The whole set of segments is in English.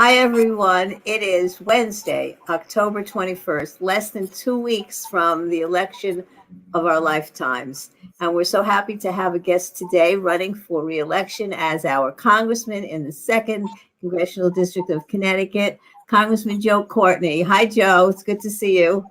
Hi, everyone. It is Wednesday, October 21st, less than 2 weeks from the election of our lifetimes. And we're so happy to have a guest today running for re-election as our congressman in the 2nd Congressional District of Connecticut, Congressman Joe Courtney. Hi, Joe. It's good to see you.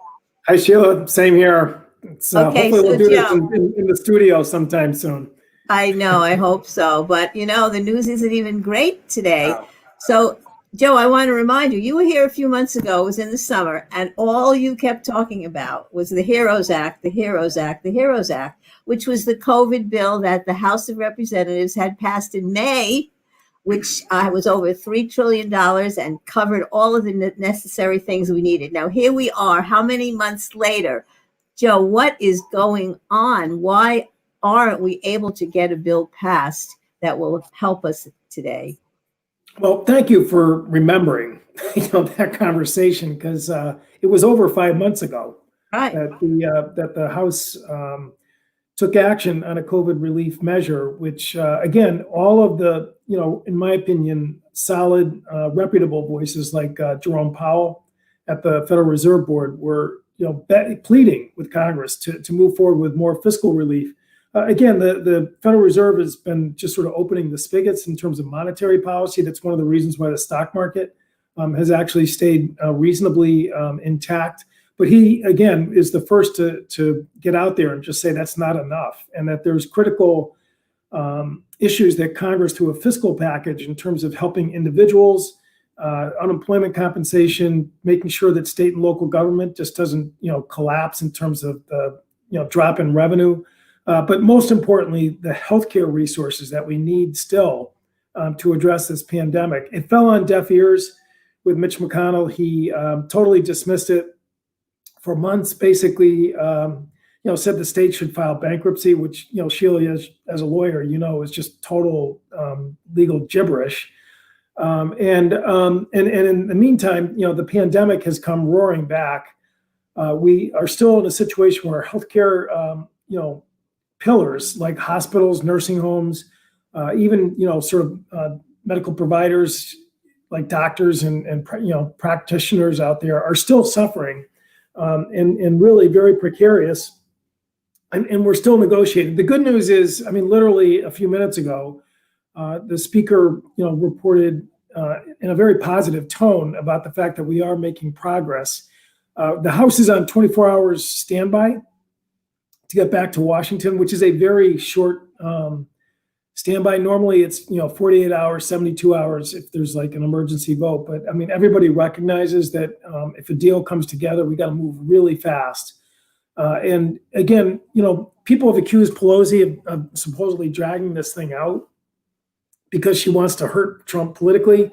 Hi, Sheila. Same here. Okay, hopefully so we'll do this Joe, in the studio sometime soon. I know, I hope so. But, the news isn't even great today. So, Joe, I want to remind you, you were here a few months ago, it was in the summer, and all you kept talking about was the HEROES Act, the HEROES Act, the HEROES Act, which was the COVID bill that the House of Representatives had passed in May, which was over $3 trillion and covered all of the necessary things we needed. Now, here we are, how many months later? Joe, what is going on? Why aren't we able to get a bill passed that will help us today? Well, thank you for remembering, that conversation, because it was over 5 months ago Right. that the House took action on a COVID relief measure, which again, all of the, in my opinion, solid, reputable voices like Jerome Powell at the Federal Reserve Board were, pleading with Congress to move forward with more fiscal relief. Again, the Federal Reserve has been just sort of opening the spigots in terms of monetary policy. That's one of the reasons why the stock market has actually stayed reasonably intact. But he, again, is the first to get out there and just say that's not enough, and that there's critical issues that Congress, through a fiscal package in terms of helping individuals, unemployment compensation, making sure that state and local government just doesn't, collapse in terms of the, drop in revenue. But most importantly, the healthcare resources that we need still to address this pandemic. It fell on deaf ears with Mitch McConnell. He totally dismissed it for months, basically, said the state should file bankruptcy, which, Sheila, as a lawyer, is just total legal gibberish. And in the meantime, the pandemic has come roaring back. We are still in a situation where healthcare, pillars like hospitals, nursing homes, even, medical providers like doctors and practitioners out there are still suffering and really very precarious. And we're still negotiating. The good news is, literally a few minutes ago, the speaker, reported in a very positive tone about the fact that we are making progress. The House is on 24 hours standby to get back to Washington, which is a very short standby. Normally it's, 48 hours, 72 hours if there's like an emergency vote. But everybody recognizes that if a deal comes together, we got to move really fast. And again, people have accused Pelosi of supposedly dragging this thing out because she wants to hurt Trump politically.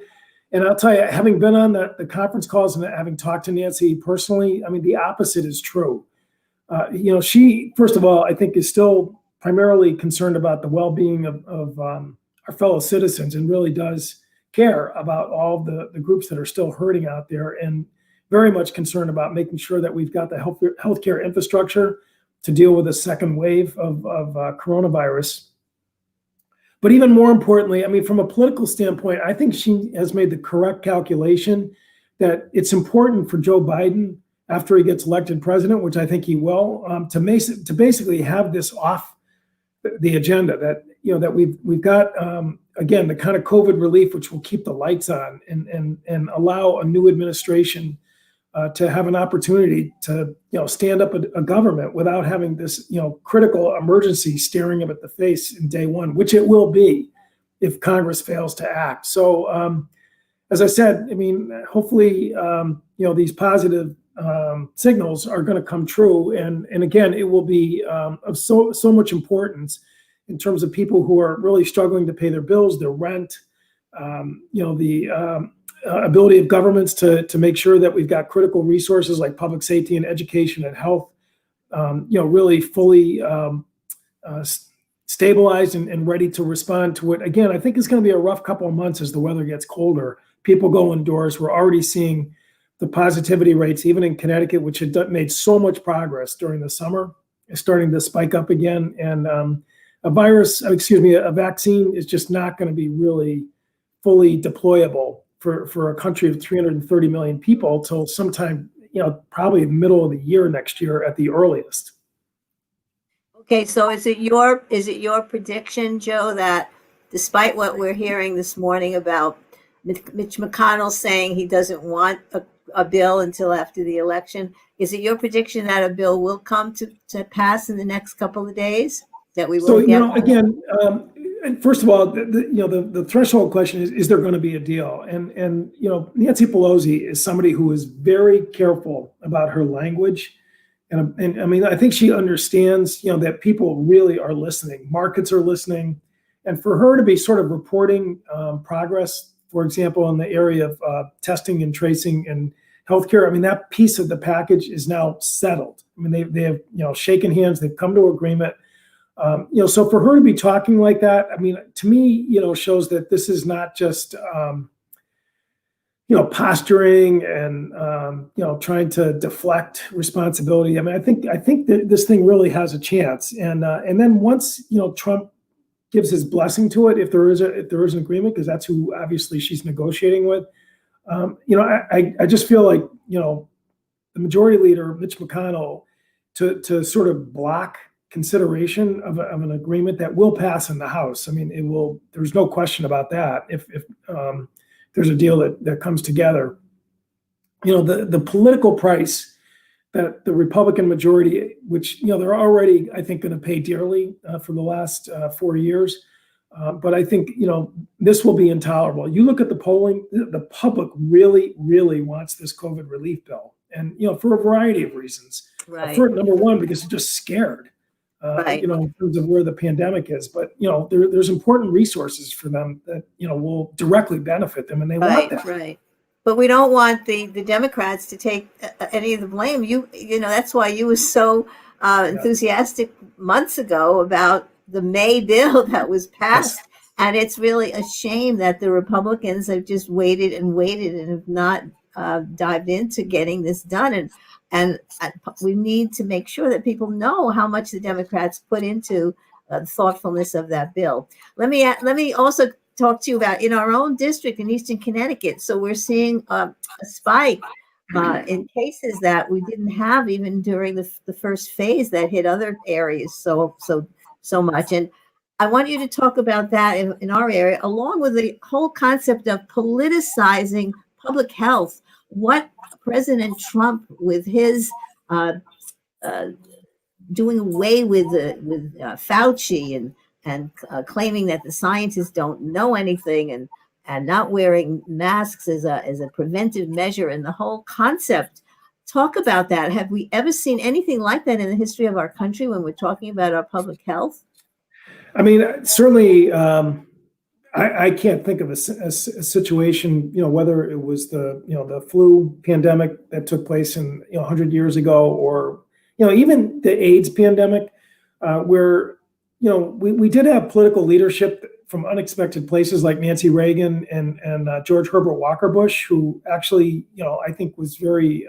And I'll tell you, having been on the conference calls and having talked to Nancy personally, the opposite is true. She, first of all, I think is still primarily concerned about the well-being of our fellow citizens and really does care about all the groups that are still hurting out there, and very much concerned about making sure that we've got the healthcare infrastructure to deal with a second wave of coronavirus. But even more importantly, from a political standpoint, I think she has made the correct calculation that it's important for Joe Biden, after he gets elected president, which I think he will, to basically have this off the agenda. That that we've got again the kind of COVID relief which will keep the lights on and allow a new administration to have an opportunity to stand up a government without having this critical emergency staring him at the face in day one, which it will be if Congress fails to act. So as I said, hopefully these positive signals are going to come true, and again, it will be of so much importance in terms of people who are really struggling to pay their bills, their rent, the ability of governments to make sure that we've got critical resources like public safety and education and health, really fully stabilized and ready to respond to it. Again, I think it's going to be a rough couple of months as the weather gets colder. People go indoors. We're already seeing the positivity rates, even in Connecticut, which had made so much progress during the summer, is starting to spike up again. And a vaccine is just not going to be really fully deployable for a country of 330 million people till sometime, probably the middle of the year next year at the earliest. Okay, so is it your prediction, Joe, that despite what we're hearing this morning about Mitch McConnell saying he doesn't want a bill until after the election, is it your prediction that a bill will come to pass in the next couple of days? That we will So, get again, and first of all, the threshold question is there going to be a deal? And Nancy Pelosi is somebody who is very careful about her language. And I mean, I think she understands, that people really are listening. Markets are listening. And for her to be sort of reporting progress, for example, in the area of testing and tracing and healthcare, I mean, that piece of the package is now settled. I mean, they have, shaken hands, they've come to agreement. So for her to be talking like that, I mean, to me, shows that this is not just, posturing and, trying to deflect responsibility. I mean, I think that this thing really has a chance. And then once, Trump gives his blessing to it, if there is an agreement, because that's who obviously she's negotiating with, I just feel like, the majority leader, Mitch McConnell, to sort of block consideration of an agreement that will pass in the House. I mean, it will. There's no question about that. If there's a deal that comes together, the political price that the Republican majority, which they're already, I think, going to pay dearly for the last 4 years, but I think this will be intolerable. You look at the polling; the public really, really wants this COVID relief bill, and for a variety of reasons. right. For number one, because they're just scared. Right. In terms of where the pandemic is, but there's important resources for them that will directly benefit them, and they want that. Right. But we don't want the Democrats to take any of the blame. That's why you were so enthusiastic months ago about the May bill that was passed, Yes. and it's really a shame that the Republicans have just waited and waited and have not dived into getting this done. And we need to make sure that people know how much the Democrats put into the thoughtfulness of that bill. Let me also talk to you about in our own district in Eastern Connecticut. So we're seeing a spike in cases that we didn't have even during the first phase that hit other areas so much. And I want you to talk about that in our area, along with the whole concept of politicizing public health. What President Trump, with his doing away with Fauci and claiming that the scientists don't know anything and not wearing masks as a preventive measure, and the whole concept. Talk about that. Have we ever seen anything like that in the history of our country when we're talking about our public health? I mean, certainly. I can't think of a situation, whether it was the flu pandemic that took place in 100 years ago, or even the AIDS pandemic, where we did have political leadership from unexpected places like Nancy Reagan and George Herbert Walker Bush, who actually I think was very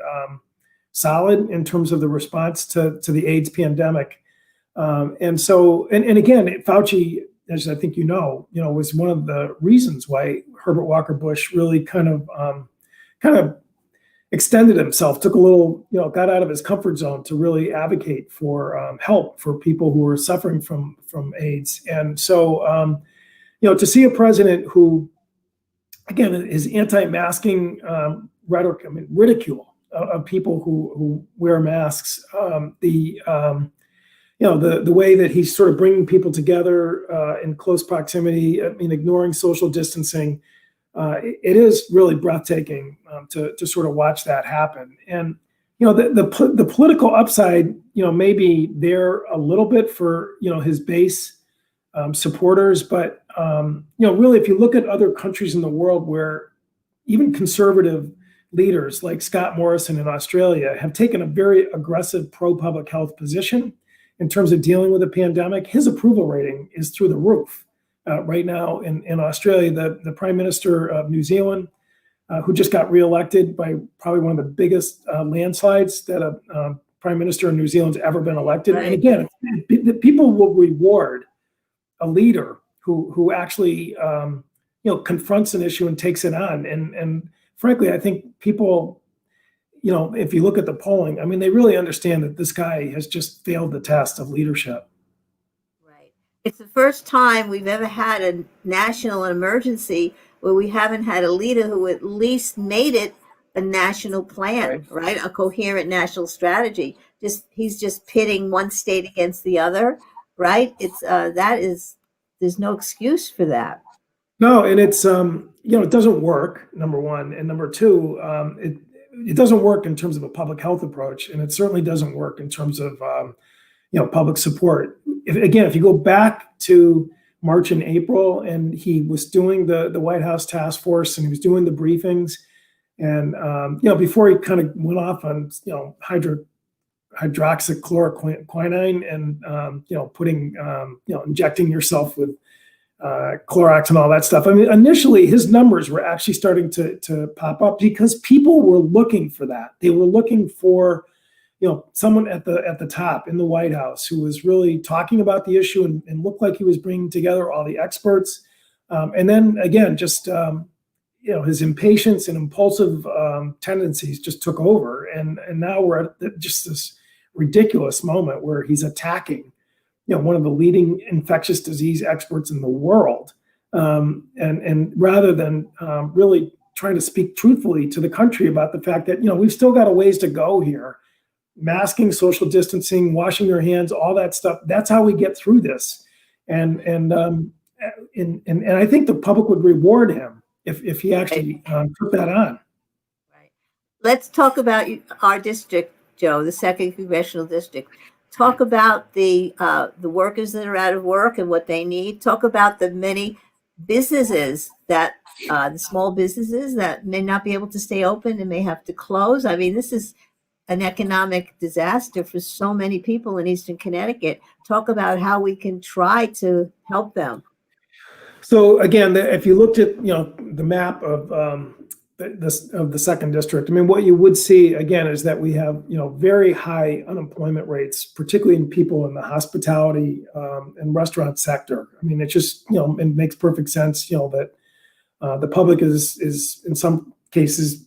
solid in terms of the response to the AIDS pandemic, and again, Fauci, as I think was one of the reasons why Herbert Walker Bush really kind of extended himself, took a little, got out of his comfort zone to really advocate for help for people who were suffering from AIDS. And so, to see a president who, again, is anti-masking rhetoric, I mean, ridicule of people who wear masks, the way that he's sort of bringing people together in close proximity, I mean, ignoring social distancing, it is really breathtaking to sort of watch that happen. And the political upside, may be there a little bit for his base supporters, but really, if you look at other countries in the world where even conservative leaders like Scott Morrison in Australia have taken a very aggressive pro-public health position in terms of dealing with the pandemic, his approval rating is through the roof right now in Australia. The Prime Minister of New Zealand, who just got reelected by probably one of the biggest landslides that a Prime Minister in New Zealand's ever been elected. Right. And again, the people will reward a leader who actually confronts an issue and takes it on. And frankly, I think people, if you look at the polling, I mean, they really understand that this guy has just failed the test of leadership. Right. It's the first time we've ever had a national emergency where we haven't had a leader who at least made it a national plan, right? A coherent national strategy. He's just pitting one state against the other, right? There's no excuse for that. No, and it's it doesn't work, number one, and number two, it doesn't work in terms of a public health approach, and it certainly doesn't work in terms of public support. If you go back to March and April, and he was doing the White House task force, and he was doing the briefings, and before he kind of went off on hydroxychloroquine and putting injecting yourself with Clorox and all that stuff. I mean, initially his numbers were actually starting to pop up because people were looking for that. They were looking for, someone at the top in the White House who was really talking about the issue and looked like he was bringing together all the experts. And then again, just, his impatience and impulsive tendencies just took over. And now we're at just this ridiculous moment where he's attacking one of the leading infectious disease experts in the world. And rather than really trying to speak truthfully to the country about the fact that, we've still got a ways to go here, masking, social distancing, washing your hands, all that stuff. That's how we get through this. And I think the public would reward him if he actually took that on. Right. Let's talk about our district, Joe, the 2nd Congressional District. Talk about the workers that are out of work and what they need. Talk about the many businesses the small businesses that may not be able to stay open and may have to close. I mean, this is an economic disaster for so many people in Eastern Connecticut. Talk about how we can try to help them. So again, if you looked at the map of the 2nd district, I mean, what you would see again is that we have very high unemployment rates, particularly in people in the hospitality and restaurant sector. I mean, it just it makes perfect sense that the public is in some cases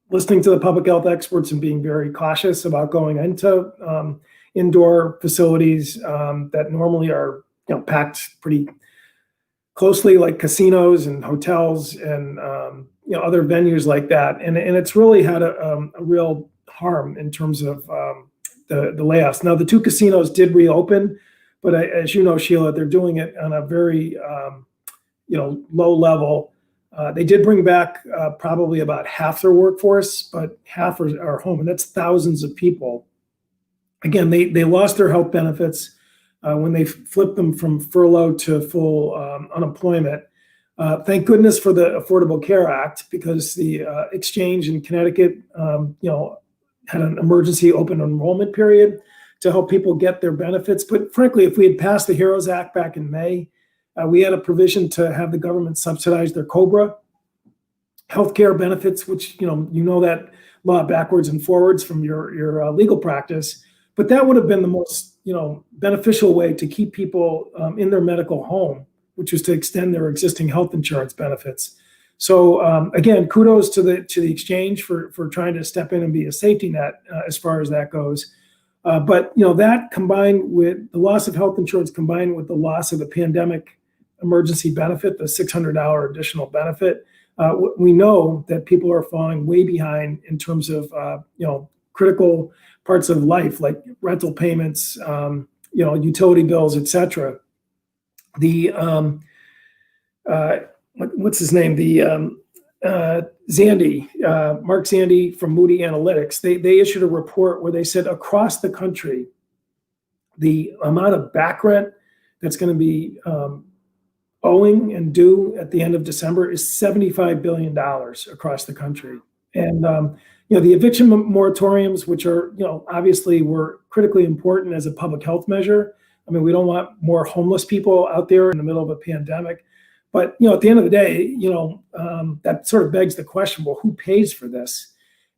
listening to the public health experts and being very cautious about going into indoor facilities that normally are packed pretty closely, like casinos and hotels and other venues like that, and it's really had a real harm in terms of the layoffs. Now, the 2 casinos did reopen, but as you know, Sheila, they're doing it on a very low level. They did bring back probably about half their workforce, but half are home, and that's thousands of people. Again, they lost their health benefits when they flipped them from furlough to full unemployment. Thank goodness for the Affordable Care Act, because the exchange in Connecticut, had an emergency open enrollment period to help people get their benefits. But frankly, if we had passed the HEROES Act back in May, we had a provision to have the government subsidize their COBRA healthcare benefits, which that law backwards and forwards from your legal practice. But that would have been the most beneficial way to keep people in their medical home, which was to extend their existing health insurance benefits. So again, kudos to the exchange for trying to step in and be a safety net as far as that goes. But that combined with the loss of health insurance, combined with the loss of the pandemic emergency benefit, the $600 additional benefit, we know that people are falling way behind in terms of critical parts of life, like rental payments, utility bills, etc. The what's his name? The Zandy, Mark Zandy from Moody Analytics. They issued a report where they said across the country, the amount of back rent that's going to be owing and due at the end of December is $75 billion across the country. And the eviction moratoriums, which are obviously were critically important as a public health measure. I mean, we don't want more homeless people out there in the middle of a pandemic. But at the end of the day, that sort of begs the question: well, who pays for this?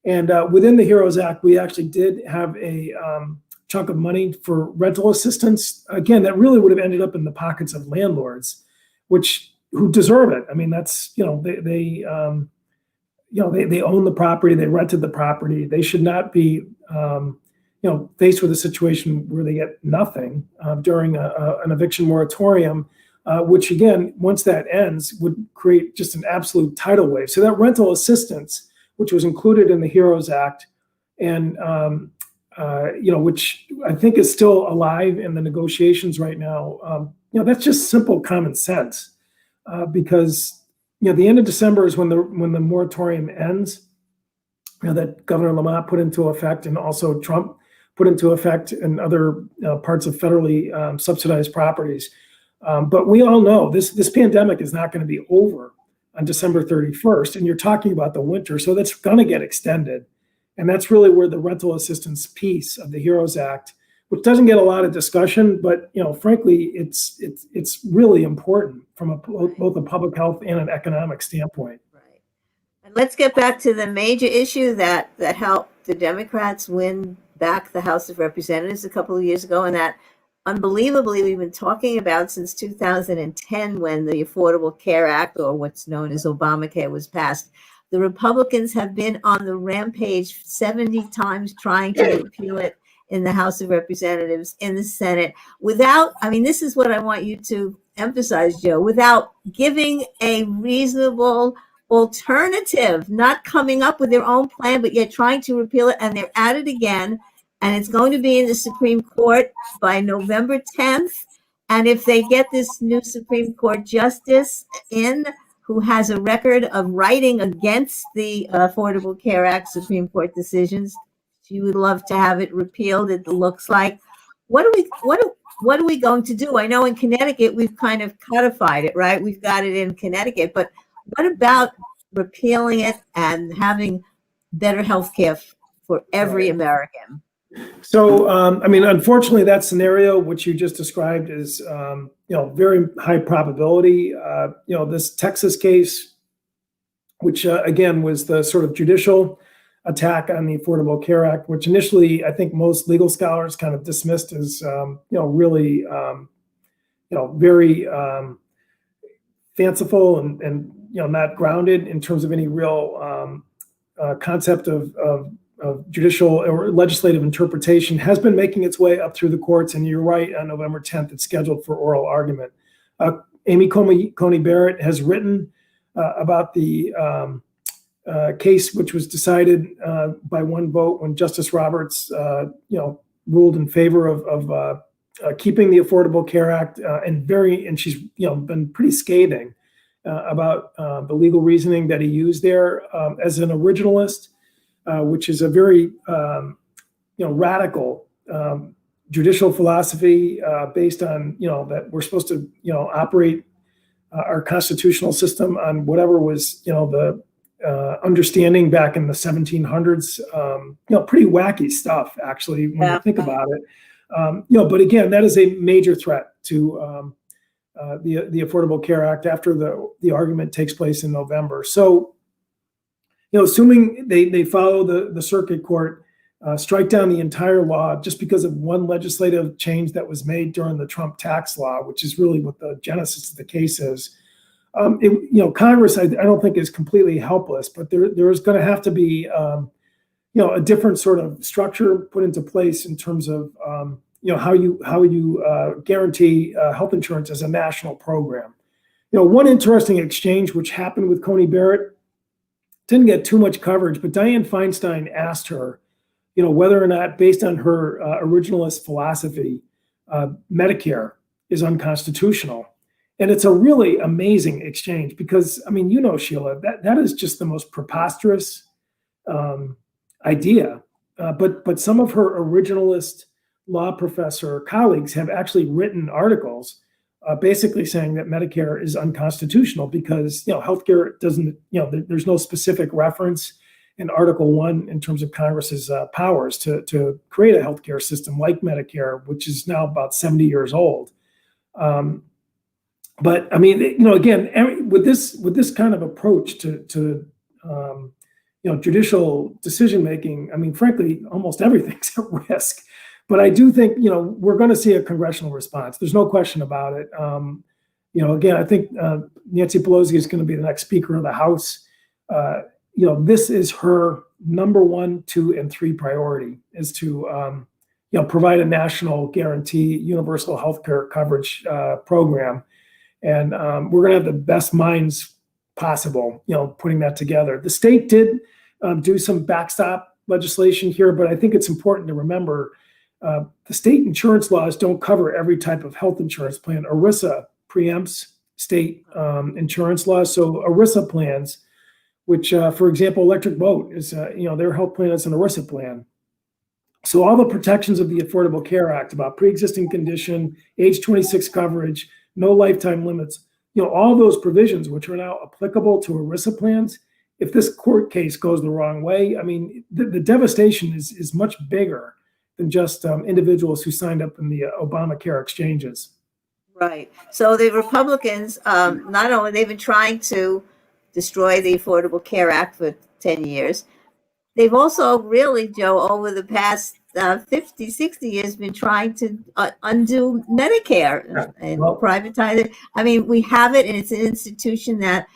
And within the HEROES Act, we actually did have a chunk of money for rental assistance. Again, that really would have ended up in the pockets of landlords, which who deserve it. I mean, that's, they own the property, they rented the property. They should not be, faced with a situation where they get nothing during an eviction moratorium, which again, once that ends, would create just an absolute tidal wave. So that rental assistance, which was included in the HEROES Act, and which I think is still alive in the negotiations right now. That's just simple common sense, because the end of December is when the moratorium ends, that Governor Lamont put into effect, and also Trump put into effect in other parts of federally subsidized properties. But we all know this pandemic is not going to be over on December 31st, and you're talking about the winter, so that's going to get extended. And that's really where the rental assistance piece of the HEROES Act, which doesn't get a lot of discussion, but frankly, it's really important from both a public health and an economic standpoint. Right. And let's get back to the major issue that helped the Democrats win back the House of Representatives a couple of years ago, and that unbelievably we've been talking about since 2010, when the Affordable Care Act, or what's known as Obamacare, was passed. The Republicans have been on the rampage 70 times trying to repeal it in the House of Representatives, in the Senate, without, this is what I want you to emphasize, Joe, without giving a reasonable alternative, not coming up with their own plan, but yet trying to repeal it. And they're at it again. And it's going to be in the Supreme Court by November 10th. And if they get this new Supreme Court justice in, who has a record of writing against the Affordable Care Act Supreme Court decisions, she would love to have it repealed, it looks like. What are we going to do? I know in Connecticut, we've kind of codified it, right? We've got it in Connecticut, but what about repealing it and having better health care for every American? So, unfortunately, that scenario, which you just described, is, very high probability. This Texas case, which again was the sort of judicial attack on the Affordable Care Act, which initially I think most legal scholars kind of dismissed as, really, very fanciful and not grounded in terms of any real concept of judicial or legislative interpretation, has been making its way up through the courts. And you're right, on November 10th, it's scheduled for oral argument. Amy Coney Barrett has written about the case, which was decided by one vote when Justice Roberts, ruled in favor of keeping the Affordable Care Act, and she's been pretty scathing about the legal reasoning that he used there as an originalist. Which is a very, radical judicial philosophy based on, that we're supposed to, operate our constitutional system on whatever was, the understanding back in the 1700s. Pretty wacky stuff, actually, when you think about it. But again, that is a major threat to the Affordable Care Act after the argument takes place in November. So, assuming they follow the circuit court, strike down the entire law just because of one legislative change that was made during the Trump tax law, which is really what the genesis of the case is. Congress, I don't think, is completely helpless, but there is going to have to be, a different sort of structure put into place in terms of, how you guarantee health insurance as a national program. One interesting exchange which happened with Coney Barrett didn't get too much coverage, but Dianne Feinstein asked her, whether or not, based on her originalist philosophy, Medicare is unconstitutional. And it's a really amazing exchange because, Sheila, that is just the most preposterous idea. But some of her originalist law professor colleagues have actually written articles basically saying that Medicare is unconstitutional because, healthcare doesn't, there's no specific reference in Article 1 in terms of Congress's powers to create a healthcare system like Medicare, which is now about 70 years old. But again, with this kind of approach to judicial decision making, frankly, almost everything's at risk. But I do think, we're going to see a congressional response. There's no question about it. Again, I think Nancy Pelosi is going to be the next Speaker of the House. This is her number 1, 2, and 3 priority is to, provide a national guarantee universal health care coverage program. And we're going to have the best minds possible, putting that together. The state did do some backstop legislation here, but I think it's important to remember the state insurance laws don't cover every type of health insurance plan. ERISA preempts state insurance laws. So ERISA plans, which, for example, Electric Boat is, their health plan is an ERISA plan. So all the protections of the Affordable Care Act about pre-existing condition, age 26 coverage, no lifetime limits, all those provisions which are now applicable to ERISA plans, if this court case goes the wrong way, I mean, the devastation is much bigger than just individuals who signed up in the Obamacare exchanges. Right. So the Republicans, not only they've been trying to destroy the Affordable Care Act for 10 years, they've also really, Joe, over the past 50, 60 years, been trying to undo Medicare and privatize it. I mean, we have it, and it's an institution that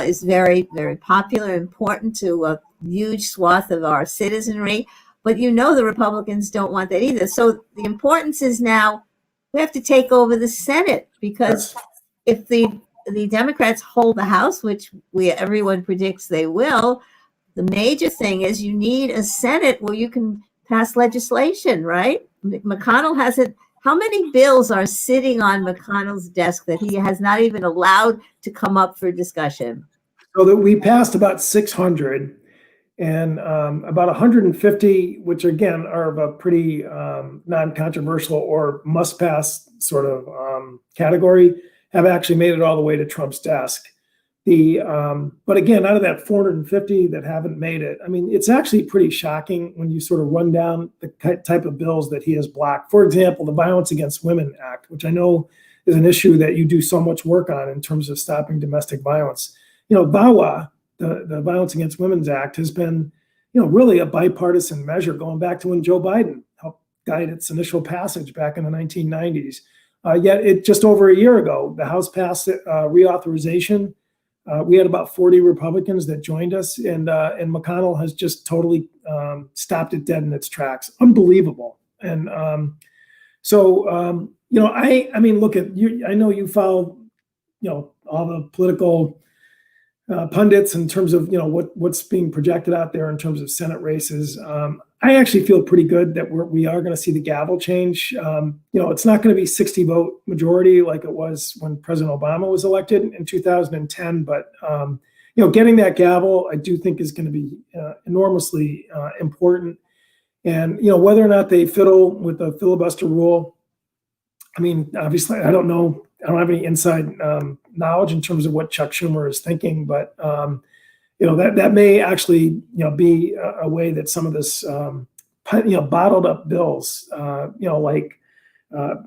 is very, very popular, important to a huge swath of our citizenry. But the Republicans don't want that either. So the importance is now we have to take over the Senate, because if the Democrats hold the House, which everyone predicts they will, the major thing is you need a Senate where you can pass legislation, right? McConnell hasn't. How many bills are sitting on McConnell's desk that he has not even allowed to come up for discussion? So that we passed about 600. And about 150, which again are of a pretty non-controversial or must-pass sort of category, have actually made it all the way to Trump's desk. But again, out of that 450 that haven't made it, I mean, it's actually pretty shocking when you sort of run down the type of bills that he has blocked. For example, the Violence Against Women Act, which I know is an issue that you do so much work on in terms of stopping domestic violence. VAWA, the Violence Against Women's Act, has been, really a bipartisan measure going back to when Joe Biden helped guide its initial passage back in the 1990s. Yet it just over a year ago, the House passed reauthorization. We had about 40 Republicans that joined us, and McConnell has just totally stopped it dead in its tracks. Unbelievable. And I mean, look at you. I know you follow, all the political pundits in terms of what's being projected out there in terms of Senate races. I actually feel pretty good that we are going to see the gavel change. It's not going to be 60 vote majority like it was when President Obama was elected in 2010, but getting that gavel I do think is going to be enormously important. And whether or not they fiddle with the filibuster rule, I mean, obviously I don't know. I don't have any inside knowledge in terms of what Chuck Schumer is thinking, but that may actually be a way that some of this bottled up bills, like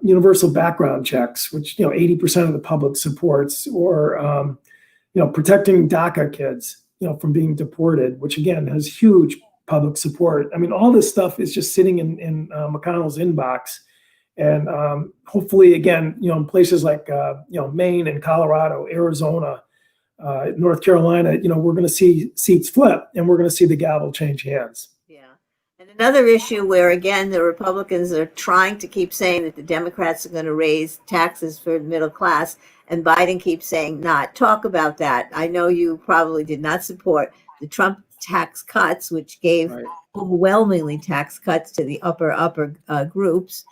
universal background checks, which 80% of the public supports, or protecting DACA kids from being deported, which again has huge public support. I mean, all this stuff is just sitting in McConnell's inbox. And hopefully, again, in places like Maine and Colorado, Arizona, North Carolina, we're going to see seats flip, and we're going to see the gavel change hands. Yeah, and another issue where again the Republicans are trying to keep saying that the Democrats are going to raise taxes for the middle class, and Biden keeps saying not. Talk about that. I know you probably did not support the Trump tax cuts, which gave overwhelmingly tax cuts to the upper groups.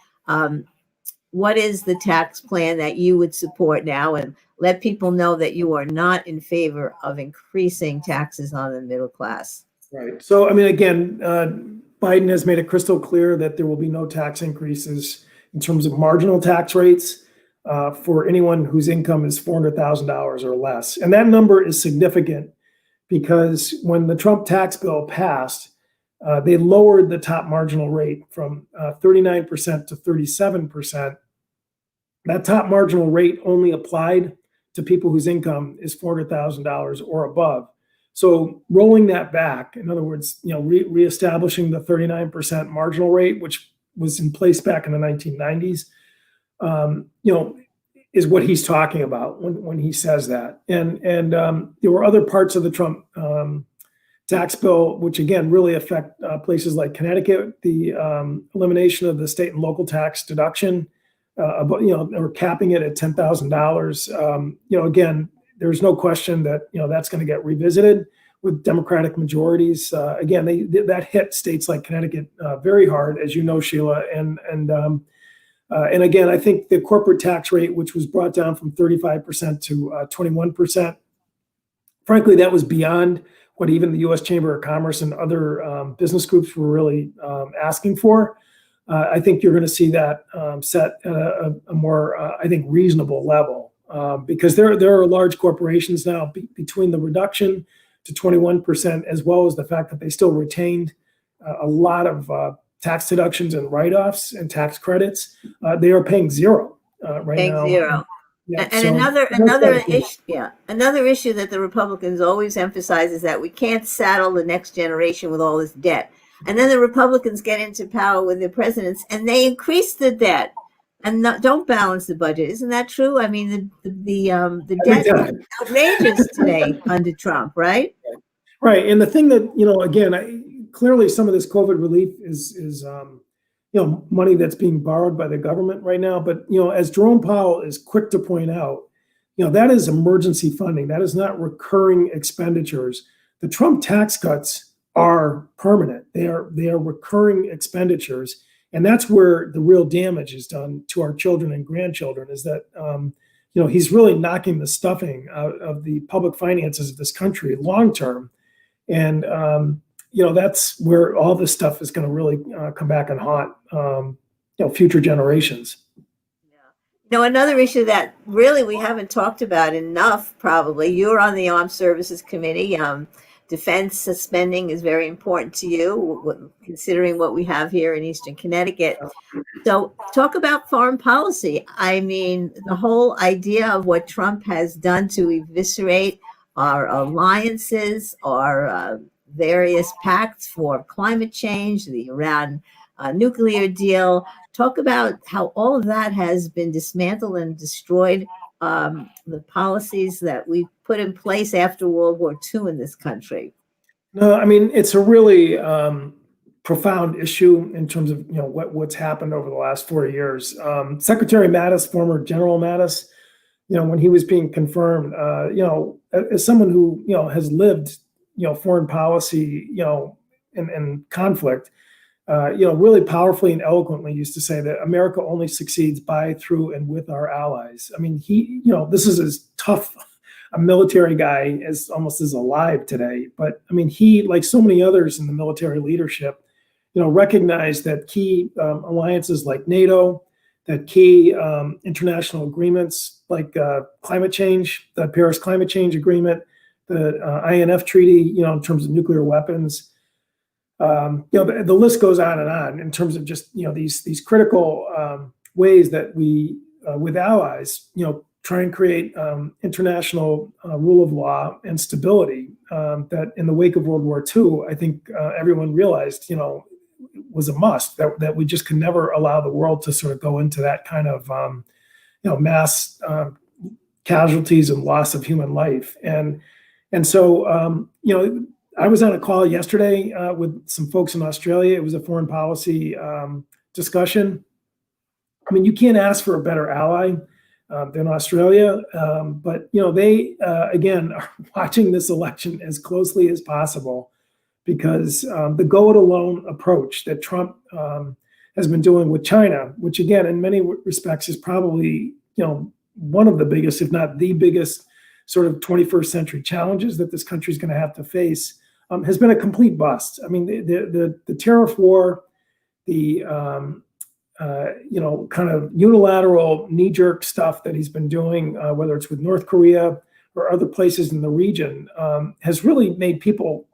What is the tax plan that you would support now, and let people know that you are not in favor of increasing taxes on the middle class? Right. So, I mean, again, Biden has made it crystal clear that there will be no tax increases in terms of marginal tax rates for anyone whose income is $400,000 or less. And that number is significant because when the Trump tax bill passed, they lowered the top marginal rate from 39% to 37%. That top marginal rate only applied to people whose income is $400,000 or above. So rolling that back, in other words, reestablishing the 39% marginal rate, which was in place back in the 1990s, is what he's talking about when he says that. And there were other parts of the Trump tax bill, which again really affect places like Connecticut, the elimination of the state and local tax deduction, or capping it at $10,000. Again, there's no question that that's going to get revisited with Democratic majorities. Again, that hit states like Connecticut very hard, as you know, Sheila, and again, I think the corporate tax rate, which was brought down from 35% to 21%, frankly, that was beyond what even the U.S. Chamber of Commerce and other business groups were really asking for. I think you're going to see that set at a more, I think, reasonable level because there are large corporations now between the reduction to 21%, as well as the fact that they still retained a lot of tax deductions and write-offs and tax credits. They are paying zero right now. Zero. Yeah, and so another issue, another issue that the Republicans always emphasize is that we can't saddle the next generation with all this debt. And then the Republicans get into power with the presidents, and they increase the debt and don't balance the budget. Isn't that true? I mean, the debt is outrageous today under Trump, right? Right, and the thing that again, clearly some of this COVID relief is money that's being borrowed by the government right now. But as Jerome Powell is quick to point out, that is emergency funding. That is not recurring expenditures. The Trump tax cuts are permanent. They are recurring expenditures, and that's where the real damage is done to our children and grandchildren. Is that he's really knocking the stuffing out of the public finances of this country long term, and that's where all this stuff is going to really come back and haunt future generations. Another issue that really we haven't talked about enough, probably, you're on the Armed Services Committee. Defense spending is very important to you, considering what we have here in Eastern Connecticut. So talk about foreign policy. I mean, the whole idea of what Trump has done to eviscerate our alliances, our various pacts for climate change, the Iran nuclear deal. Talk about how all of that has been dismantled and destroyed the policies that we put in place after World War II in this country. No, I mean, it's a really profound issue in terms of what's happened over the last 40 years. Secretary Mattis, former General Mattis, when he was being confirmed, as someone who has lived foreign policy and conflict, really powerfully and eloquently used to say that America only succeeds by, through, and with our allies. I mean, this is as tough a military guy as almost is alive today. But I mean, he, like so many others in the military leadership, recognized that key alliances like NATO, that key international agreements like climate change, the Paris Climate Change Agreement, the INF Treaty, in terms of nuclear weapons. The list goes on in terms of just these critical ways that we with allies try and create international rule of law and stability that in the wake of World War II, I think everyone realized was a must, that we just can never allow the world to sort of go into that kind of mass casualties and loss of human life. And so I was on a call yesterday with some folks in Australia. It was a foreign policy discussion. I mean, you can't ask for a better ally than Australia, but they again are watching this election as closely as possible because the go-it-alone approach that Trump has been doing with China, which again in many respects is probably one of the biggest, if not the biggest, sort of 21st century challenges that this country is going to have to face, has been a complete bust. I mean, the tariff war, the kind of unilateral knee-jerk stuff that he's been doing, whether it's with North Korea or other places in the region, has really made people,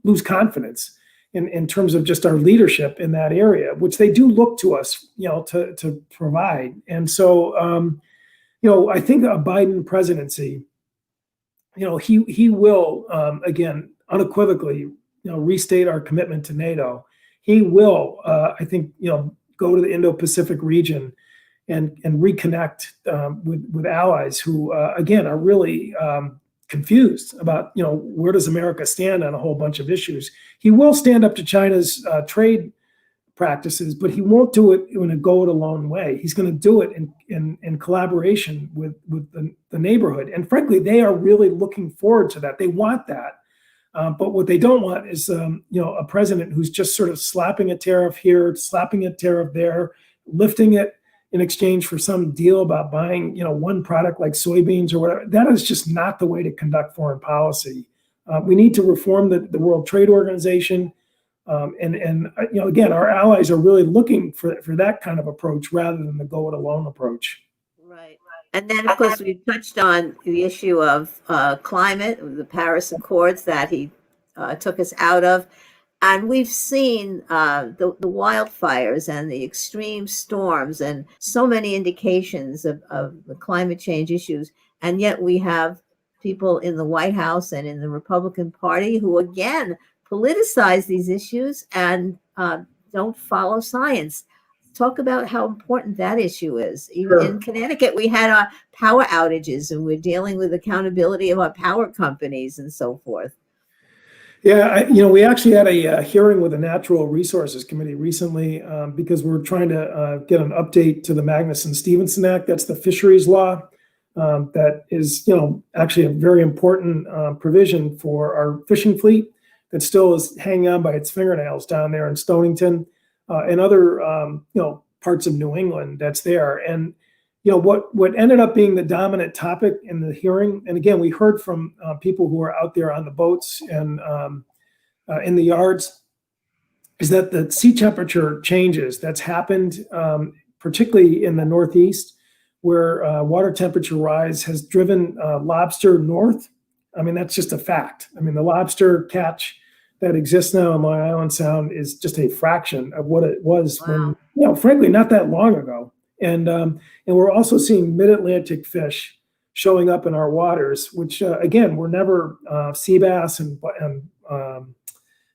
lose confidence in terms of just our leadership in that area, which they do look to us, to provide. And so, I think a Biden presidency, he will, again, unequivocally, restate our commitment to NATO. He will, I think, go to the Indo-Pacific region and reconnect with allies who, again, are really confused about, where does America stand on a whole bunch of issues. He will stand up to China's trade practices, but he won't do it in a go-it-alone way. He's going to do it in collaboration with the neighborhood. And frankly, they are really looking forward to that. They want that. But what they don't want is, a president who's just sort of slapping a tariff here, slapping a tariff there, lifting it in exchange for some deal about buying, one product like soybeans or whatever. That is just not the way to conduct foreign policy. We need to reform the World Trade Organization. Again, our allies are really looking for that kind of approach rather than the go-it-alone approach. Right. And then, of course, we touched on the issue of climate, the Paris Accords that he took us out of. And we've seen the wildfires and the extreme storms and so many indications of the climate change issues. And yet we have people in the White House and in the Republican Party who, again, politicize these issues and don't follow science. Talk about how important that issue is. Even in Connecticut, we had our power outages, and we're dealing with accountability of our power companies and so forth. Yeah, we actually had a hearing with the Natural Resources Committee recently because we're trying to get an update to the Magnuson-Stevenson Act. That's the fisheries law that is, actually a very important provision for our fishing fleet that still is hanging on by its fingernails down there in Stonington and other, parts of New England that's there. And, what ended up being the dominant topic in the hearing, and again, we heard from people who are out there on the boats and in the yards, is that the sea temperature changes that's happened, particularly in the Northeast, where water temperature rise has driven lobster north. I mean, that's just a fact. I mean, the lobster catch that exists now in Long Island Sound is just a fraction of what it was when, frankly, not that long ago. And we're also seeing mid-Atlantic fish showing up in our waters, which again, were never sea bass and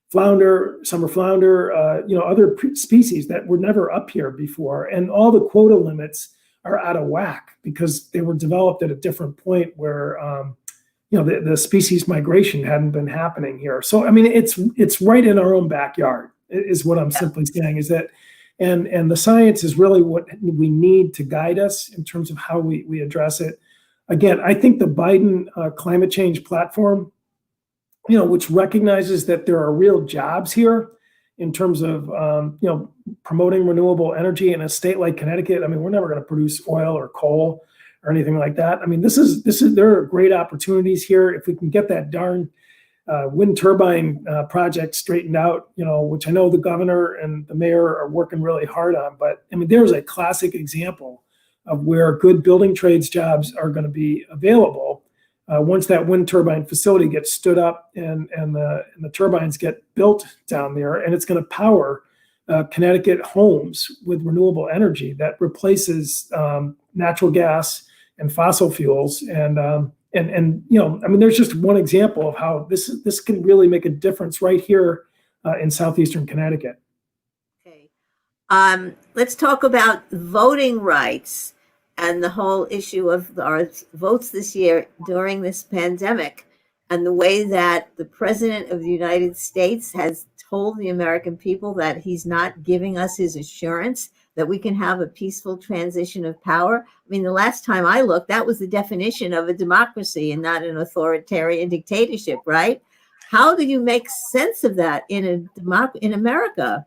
flounder, summer flounder, other species that were never up here before. And all the quota limits are out of whack because they were developed at a different point where the species migration hadn't been happening here. So, I mean, it's right in our own backyard is what I'm simply saying is that, and the science is really what we need to guide us in terms of how we address it. Again, I think the Biden climate change platform, which recognizes that there are real jobs here in terms of, promoting renewable energy in a state like Connecticut. I mean, we're never going to produce oil or coal or anything like that. I mean, there are great opportunities here if we can get that darn wind turbine project straightened out, which I know the governor and the mayor are working really hard on. But I mean, there's a classic example of where good building trades jobs are going to be available once that wind turbine facility gets stood up and the turbines get built down there, and it's going to power Connecticut homes with renewable energy that replaces natural gas and fossil fuels. And I mean, there's just one example of how this can really make a difference right here in southeastern Connecticut. Okay. Let's talk about voting rights and the whole issue of our votes this year during this pandemic and the way that the President of the United States has told the American people that he's not giving us his assurance that we can have a peaceful transition of power. I mean, the last time I looked, that was the definition of a democracy and not an authoritarian dictatorship, right? How do you make sense of that in America?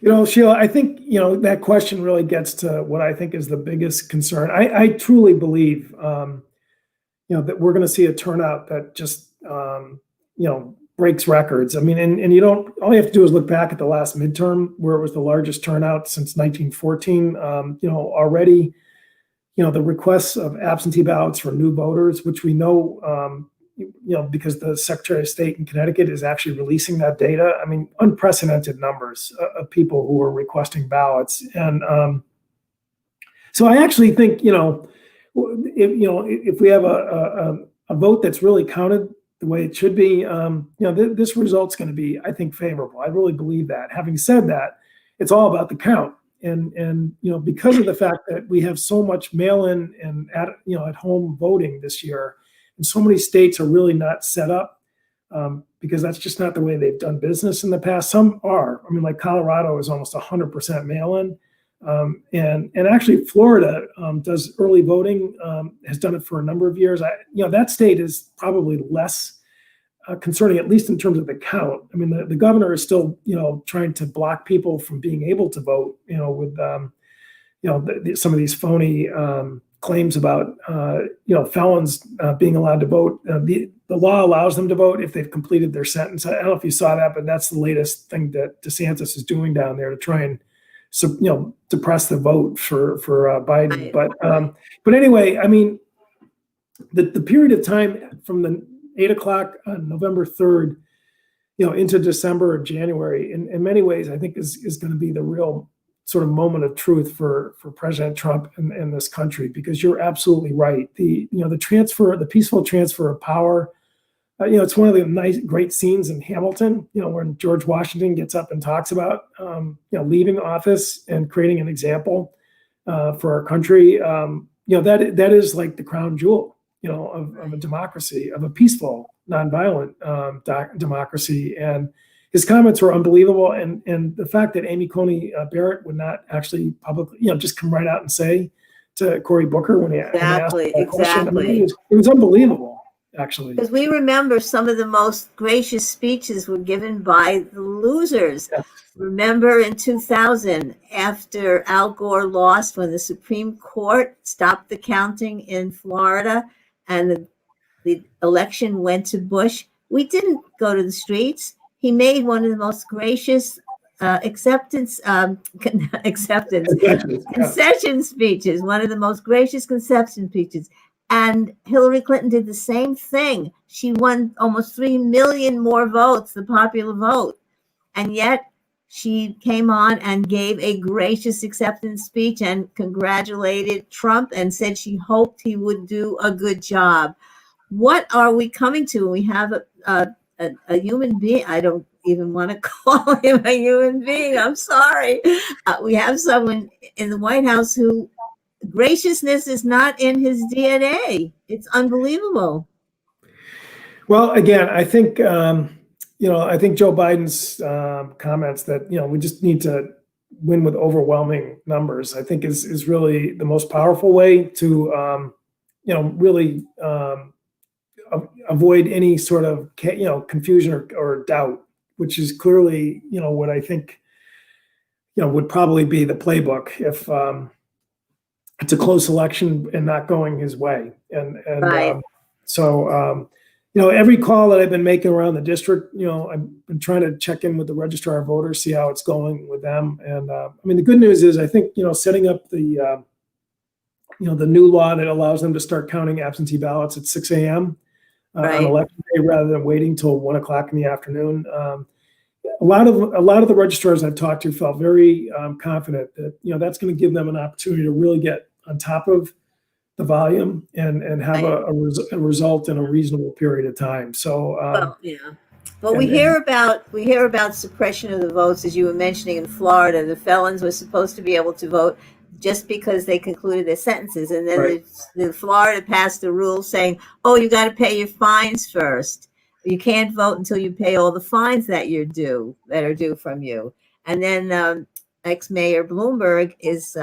Sheila, I think, that question really gets to what I think is the biggest concern. I truly believe, that we're going to see a turnout that just, breaks records. I mean, and all you have to do is look back at the last midterm where it was the largest turnout since 1914. Already, the requests of absentee ballots for new voters, which we know, because the Secretary of State in Connecticut is actually releasing that data. I mean, unprecedented numbers of people who are requesting ballots. And so I actually think, if we have a vote that's really counted the way it should be, this result's going to be, I think, favorable. I really believe that. Having said that, it's all about the count. and because of the fact that we have so much mail-in and at home voting this year, and so many states are really not set up because that's just not the way they've done business in the past. Some are. I mean, like Colorado is almost 100% mail-in. And actually Florida does early voting, has done it for a number of years. That state is probably less concerning, at least in terms of the count. I mean, the governor is still, trying to block people from being able to vote, with, some of these phony claims about, felons being allowed to vote. The law allows them to vote if they've completed their sentence. I don't know if you saw that, but that's the latest thing that DeSantis is doing down there to try and depress the vote for Biden. But anyway, I mean, the period of time from the 8 o'clock on November 3rd, into December or January, in many ways, I think is going to be the real sort of moment of truth for President Trump and this country, because you're absolutely right. The peaceful transfer of power. It's one of the great scenes in Hamilton, when George Washington gets up and talks about, leaving office and creating an example for our country. That is like the crown jewel, of a democracy, of a peaceful, nonviolent democracy. And his comments were unbelievable. And the fact that Amy Coney Barrett would not actually publicly, just come right out and say to Cory Booker when he asked that question, I mean, it was unbelievable. Actually, because we remember some of the most gracious speeches were given by the losers. Yes. Remember in 2000, after Al Gore lost, when the Supreme Court stopped the counting in Florida and the election went to Bush, we didn't go to the streets. He made one of the most gracious concession speeches, one of the most gracious concession speeches. And Hillary Clinton did the same thing. She won almost 3 million more votes, the popular vote. And yet she came on and gave a gracious acceptance speech and congratulated Trump and said she hoped he would do a good job. What are we coming to? We have a human being. I don't even want to call him a human being. I'm sorry. We have someone in the White House who graciousness is not in his DNA. It's unbelievable. Well, again, I think Joe Biden's comments that we just need to win with overwhelming numbers, I think is really the most powerful way to really avoid any sort of confusion or doubt, which is clearly what I think would probably be the playbook if it's a close election and not going his way. And right. Every call that I've been making around the district, I've been trying to check in with the registrar of voters, see how it's going with them. And the good news is I think, setting up the new law that allows them to start counting absentee ballots at 6 a.m. Right. On election day rather than waiting till 1 o'clock in the afternoon. A lot of the registrars I've talked to felt very confident that that's going to give them an opportunity to really get on top of the volume and have a result in a reasonable period of time. So we hear about suppression of the votes, as you were mentioning in Florida. The felons were supposed to be able to vote just because they concluded their sentences, and then right. the Florida passed a rule saying, "Oh, you got to pay your fines first. You can't vote until you pay all the fines that are due from you." And then ex-Mayor Bloomberg is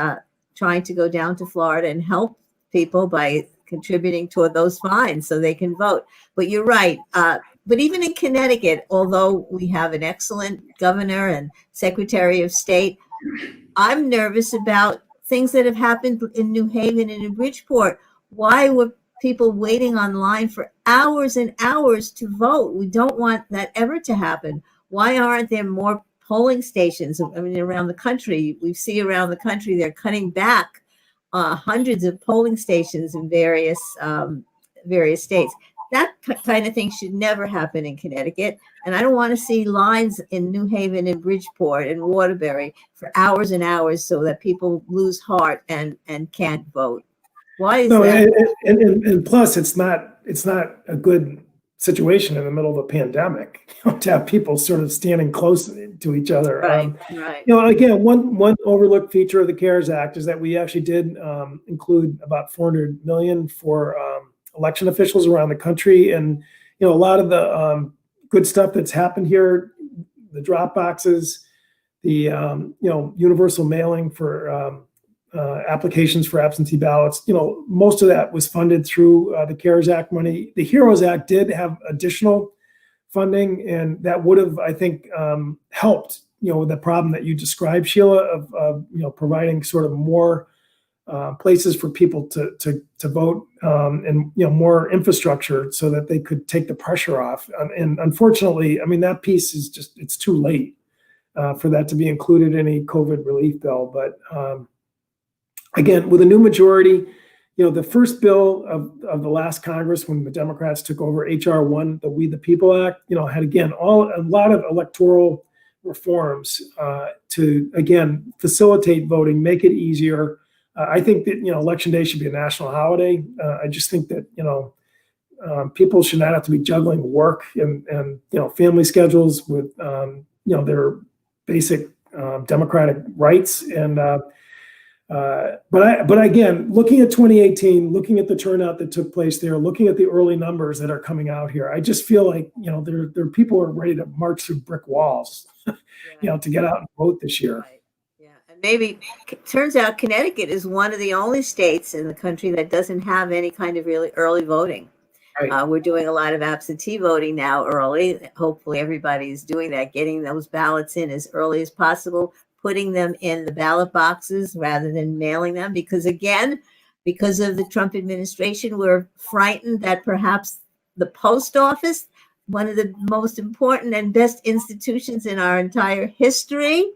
trying to go down to Florida and help people by contributing toward those fines so they can vote. But you're right. But even in Connecticut, although we have an excellent governor and Secretary of State, I'm nervous about things that have happened in New Haven and in Bridgeport. Why were people waiting online for hours and hours to vote? We don't want that ever to happen. Why aren't there more polling stations? I mean, around the country, we see around the country, they're cutting back hundreds of polling stations in various states. That kind of thing should never happen in Connecticut. And I don't want to see lines in New Haven and Bridgeport and Waterbury for hours and hours so that people lose heart and can't vote. Why is that? And plus, it's not a good situation in the middle of a pandemic, to have people sort of standing close to each other. Right. Again, one overlooked feature of the CARES Act is that we actually did include about $400 million for election officials around the country. And, a lot of the good stuff that's happened here, the drop boxes, the, universal mailing for applications for absentee ballots, most of that was funded through the CARES Act money. The HEROES Act did have additional funding, and that would have, I think, helped, with the problem that you described, Sheila, of providing sort of more places for people to vote, and more infrastructure so that they could take the pressure off. And unfortunately, I mean, that piece is just, it's too late for that to be included in a COVID relief bill. But again, with a new majority, the first bill of the last Congress, when the Democrats took over, HR 1, the We the People Act, had, again, a lot of electoral reforms to, again, facilitate voting, make it easier. I think that, Election Day should be a national holiday. I just think that, people should not have to be juggling work and family schedules with, their basic democratic rights. And but again, looking at 2018, looking at the turnout that took place there, looking at the early numbers that are coming out here, I just feel like, there are people who are ready to march through brick walls, to get out and vote this year. Right. Yeah. And maybe turns out Connecticut is one of the only states in the country that doesn't have any kind of really early voting. Right. We're doing a lot of absentee voting now early. Hopefully everybody's doing that, getting those ballots in as early as possible, putting them in the ballot boxes rather than mailing them. Because again, because of the Trump administration, we're frightened that perhaps the post office, one of the most important and best institutions in our entire history,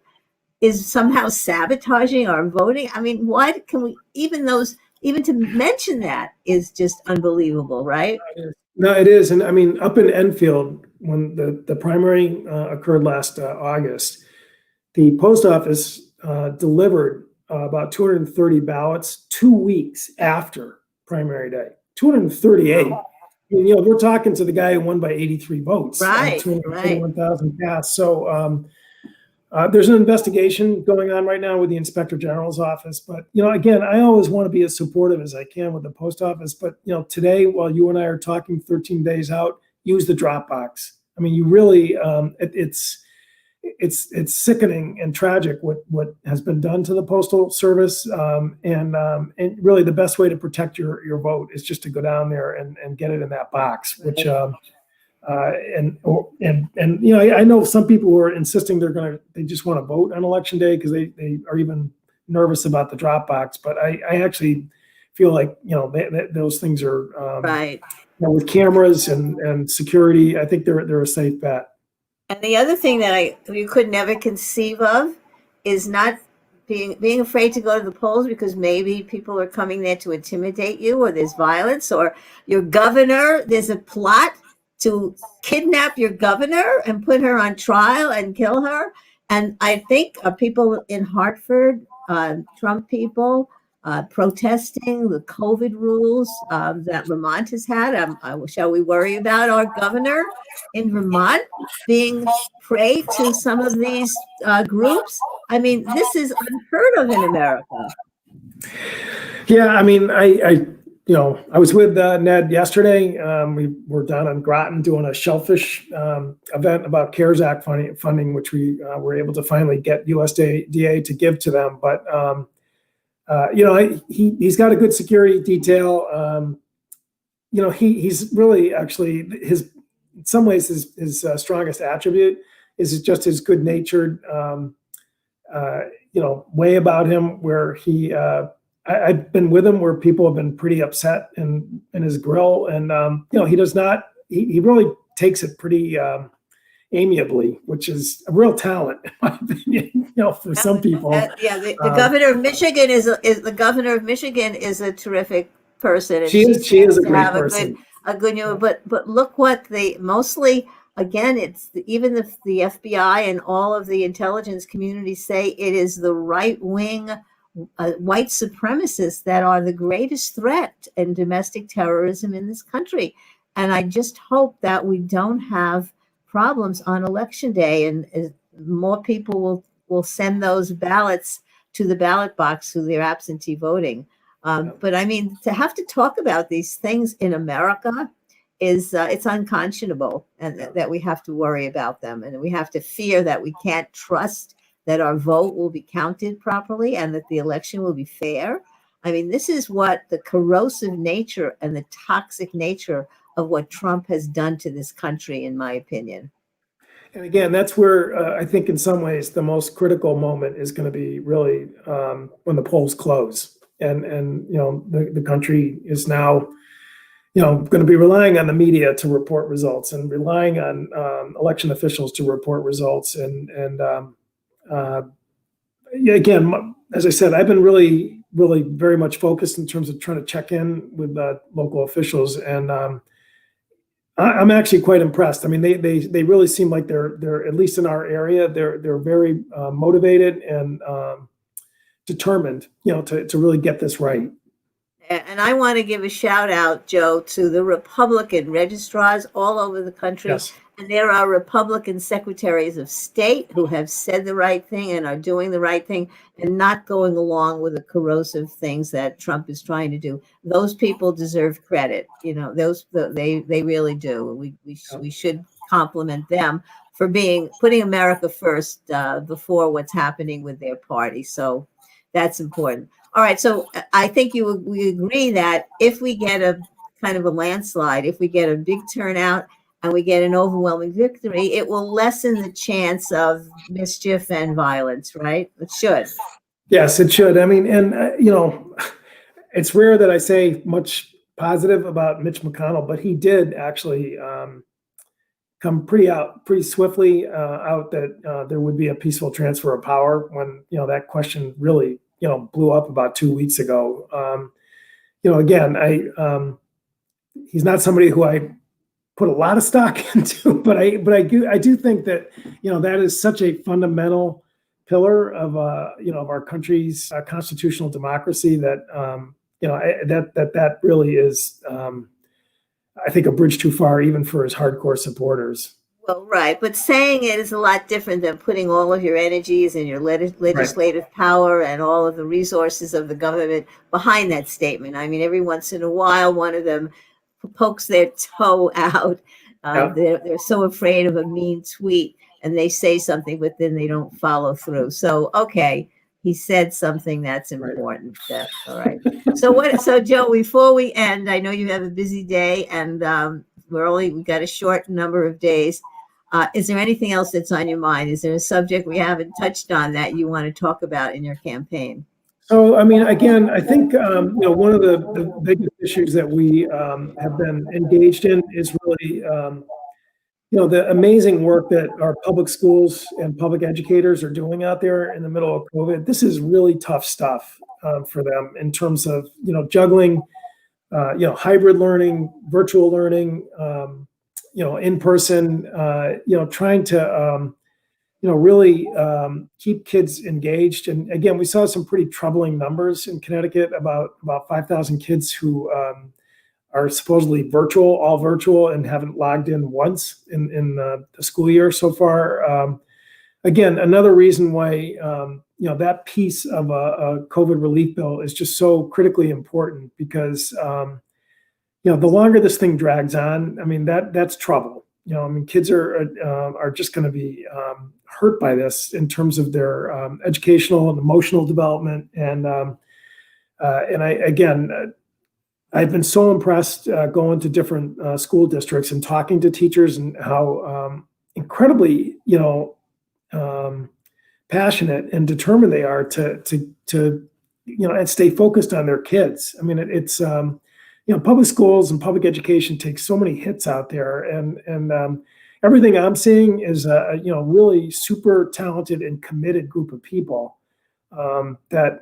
is somehow sabotaging our voting. I mean, why can we, even to mention that is just unbelievable, right? No, it is. And I mean, up in Enfield, when the primary occurred last August, the post office delivered about 230 ballots 2 weeks after primary day. 238. We're talking to the guy who won by 83 votes. Right. 241,000 cast. So there's an investigation going on right now with the Inspector General's office. But, again, I always want to be as supportive as I can with the post office. But, today, while you and I are talking 13 days out, use the drop box. I mean, you really, it's sickening and tragic what has been done to the Postal Service. And really the best way to protect your vote is just to go down there and get it in that box, which, I know some people who are insisting they just want to vote on election day because they are even nervous about the drop box. But I actually feel like, those things are, right. With cameras and security, I think they're a safe bet. And the other thing that you could never conceive of is not being afraid to go to the polls because maybe people are coming there to intimidate you, or there's violence, or your governor, there's a plot to kidnap your governor and put her on trial and kill her. And I think people in Hartford, Trump people, protesting the COVID rules that Vermont has had. Shall we worry about our governor in Vermont being prey to some of these groups? I mean, this is unheard of in America. Yeah, I mean, I was with Ned yesterday. We were down in Groton doing a shellfish event about CARES Act funding, which we were able to finally get USDA to give to them. But he's got a good security detail. He's really actually in some ways his strongest attribute is just his good-natured, way about him, where he. I've been with him where people have been pretty upset in his grill, and he does not. He really takes it pretty amiably, which is a real talent, in my opinion. For some people. The governor of Michigan is the governor of Michigan is a terrific person. And she is a great person. A good but look what mostly. Again, it's even the FBI and all of the intelligence community say it is the right-wing white supremacists that are the greatest threat in domestic terrorism in this country. And I just hope that we don't have problems on election day, and more people will send those ballots to the ballot box through their absentee voting. But I mean, to have to talk about these things in America is it's unconscionable, and that we have to worry about them, and we have to fear that we can't trust that our vote will be counted properly and that the election will be fair. I mean, this is what the corrosive nature and the toxic nature of what Trump has done to this country, in my opinion. And again, that's where I think in some ways the most critical moment is going to be really when the polls close. And the country is now, going to be relying on the media to report results and relying on election officials to report results. Again, as I said, I've been really very much focused in terms of trying to check in with local officials, and I'm actually quite impressed. I mean, they really seem like they're at least in our area, they're very motivated and determined, to really get this right. And I want to give a shout out, Joe, to the Republican registrars all over the country. Yes. And there are Republican secretaries of state who have said the right thing and are doing the right thing and not going along with the corrosive things that Trump is trying to do. Those people deserve credit. They really do. We should compliment them for putting America first before what's happening with their party. So that's important. All right. So I think we agree that if we get a kind of a landslide, if we get a big turnout and we get an overwhelming victory, it will lessen the chance of mischief and violence, right? It should. Yes, it should. I mean, and it's rare that I say much positive about Mitch McConnell, but he did actually come pretty swiftly out that there would be a peaceful transfer of power when that question really blew up about 2 weeks ago. Again, he's not somebody who I put a lot of stock into, but I do think that that is such a fundamental pillar of of our country's constitutional democracy that that really is I think a bridge too far even for his hardcore supporters. Well, right. But saying it is a lot different than putting all of your energies and your legislative power and all of the resources of the government behind that statement. I mean, every once in a while, one of them pokes their toe out. They're so afraid of a mean tweet and they say something, but then they don't follow through. So, okay, he said something that's important. Right. All right. So Joe, before we end, I know you have a busy day and we got a short number of days. Is there anything else that's on your mind? Is there a subject we haven't touched on that you want to talk about in your campaign? So, I mean, again, I think, one of the biggest issues that we have been engaged in is really, the amazing work that our public schools and public educators are doing out there in the middle of COVID. This is really tough stuff for them in terms of, juggling, hybrid learning, virtual learning, in person, trying to, really keep kids engaged. And again, we saw some pretty troubling numbers in Connecticut about 5,000 kids who are supposedly all virtual and haven't logged in once in the school year so far. Again, another reason why, that piece of a COVID relief bill is just so critically important because, the longer this thing drags on, I mean, that's trouble. Kids are just going to be hurt by this in terms of their educational and emotional development. And I've been so impressed going to different school districts and talking to teachers and how incredibly, passionate and determined they are to and stay focused on their kids. I mean, it's public schools and public education takes so many hits out there, and everything I'm seeing is a really super talented and committed group of people that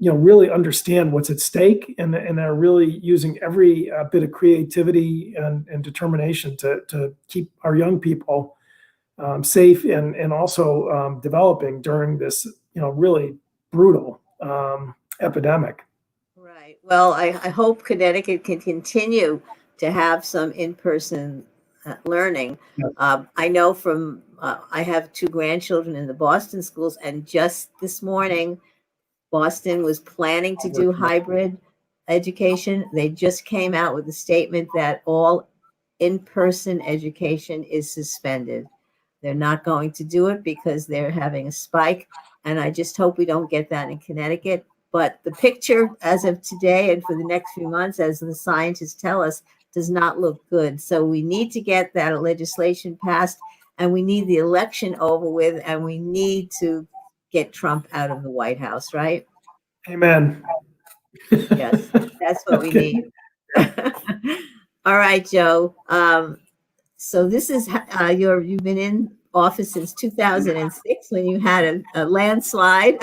really understand what's at stake and are really using every bit of creativity and determination to keep our young people safe and also developing during this really brutal epidemic. Right. Well, I hope Connecticut can continue to have some in-person learning. Yeah. I know from, I have 2 grandchildren in the Boston schools, and just this morning, Boston was planning to do hybrid education. They just came out with a statement that all in-person education is suspended. They're not going to do it because they're having a spike. And I just hope we don't get that in Connecticut. But the picture as of today and for the next few months, as the scientists tell us, does not look good. So we need to get that legislation passed, and we need the election over with, and we need to get Trump out of the White House, right? Amen. Yes, that's what we Okay. need. All right, Joe. So this is you've been in office since 2006 when you had a landslide,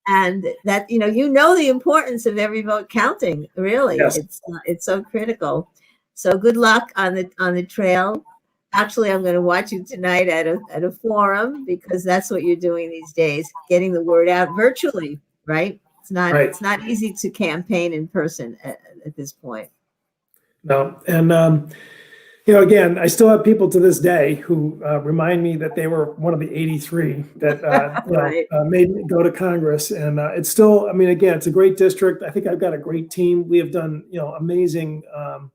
and that you know the importance of every vote counting. Really, Yes. it's so critical. So good luck on the trail. Actually, I'm going to watch you tonight at a forum, because that's what you're doing these days, getting the word out virtually, right? Right. It's not easy to campaign in person at this point. No, and again, I still have people to this day who remind me that they were one of the 83 that Right. made me go to Congress, and it's still. I mean, again, it's a great district. I think I've got a great team. We have done amazing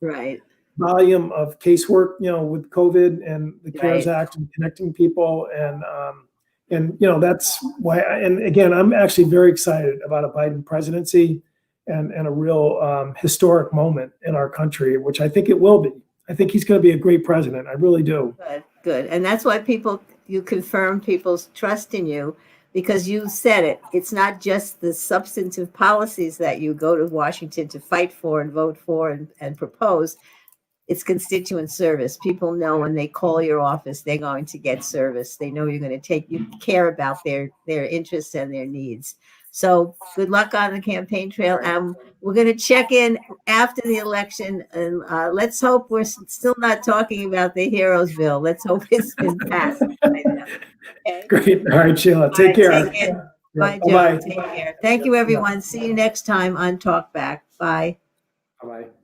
Right. volume of casework, with COVID and the CARES Right. Act and connecting people, and that's why. And again, I'm actually very excited about a Biden presidency and a real historic moment in our country, which I think it will be. I think he's going to be a great president. I really do. Good. And that's why you confirm people's trust in you, because you said it. It's not just the substantive policies that you go to Washington to fight for and vote for and propose. It's constituent service. People know when they call your office, they're going to get service. They know you're going to you care about their interests and their needs. So good luck on the campaign trail. We're going to check in after the election, and let's hope we're still not talking about the Heroes Bill. Let's hope it's been passed by them. Okay? Great. All right, Sheila. Take care. Take care. Yeah. Bye, Joe. Bye-bye. Take care. Thank you, everyone. See you next time on Talkback. Bye. Bye-bye.